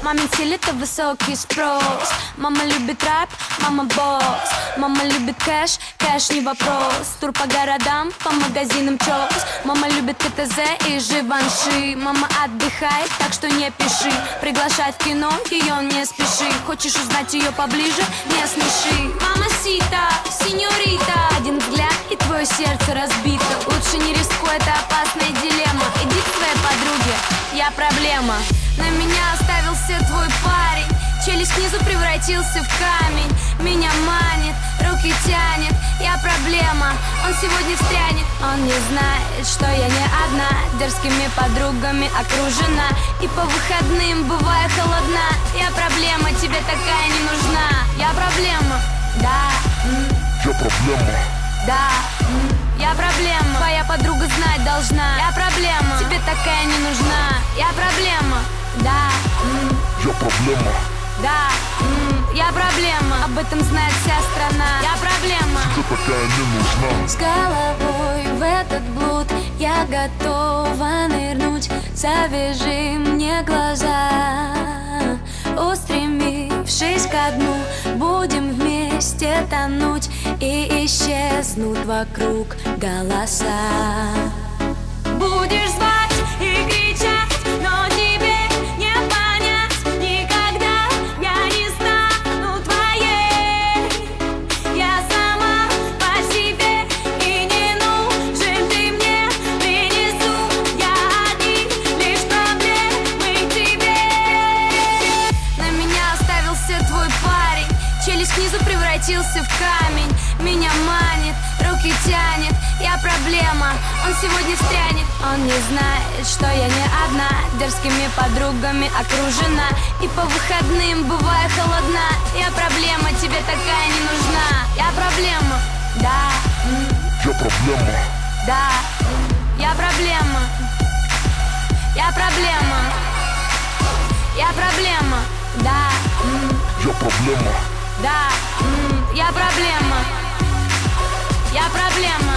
Мамин стиль — это высокий спрос. Мама любит рэп, мама босс. Мама любит кэш, кэш не вопрос. Тур по городам, по магазинам чёс. Мама любит КТЗ и Живанши. Мама отдыхает, так что не пиши. Приглашать в кино, ее не спеши. Хочешь узнать ее поближе, не смеши. Мама сита, сеньорита. Один взгляд и твое сердце разбито. Лучше не рискуй, это опасная дилемма. Иди к своей подруге, я проблема. На меня оставился твой парень. Челюсть снизу превратился в камень. Меня манит, руки тянет, я проблема. Он сегодня встрянет. Он не знает, что я не одна. Дерзкими подругами окружена. И по выходным бываю холодна. Я проблема, тебе такая не нужна. Я проблема, да. Я проблема. Да, я проблема. Твоя подруга знать должна. Я проблема, тебе такая не нужна. Я проблема, да. Я проблема. Да, я проблема. Об этом знает вся страна. Я проблема. Тебе такая не нужна. С головой в этот блуд я готова нырнуть. Завяжи мне глаза, устремившись ко дну. Будем вместе тонуть, и исчезнут вокруг голоса. Будешь звать и кричать, но тебе не понять никогда. Я не стану твоей. Я сама по себе, и не нужен ты мне. Принесу я одни лишь проблемы тебе. На меня оставился твой парень. Челюсть снизу превратился в камень. Меня манит, руки тянет, я проблема. Он сегодня встрянет. Он не знает, что я не одна. Дерзкими подругами окружена. И по выходным бываю холодна. Я проблема, тебе такая не нужна. Я проблема, да. Я проблема. Да, я проблема. Я проблема. Я проблема, да. Я проблема. Да, я проблема. Я проблема.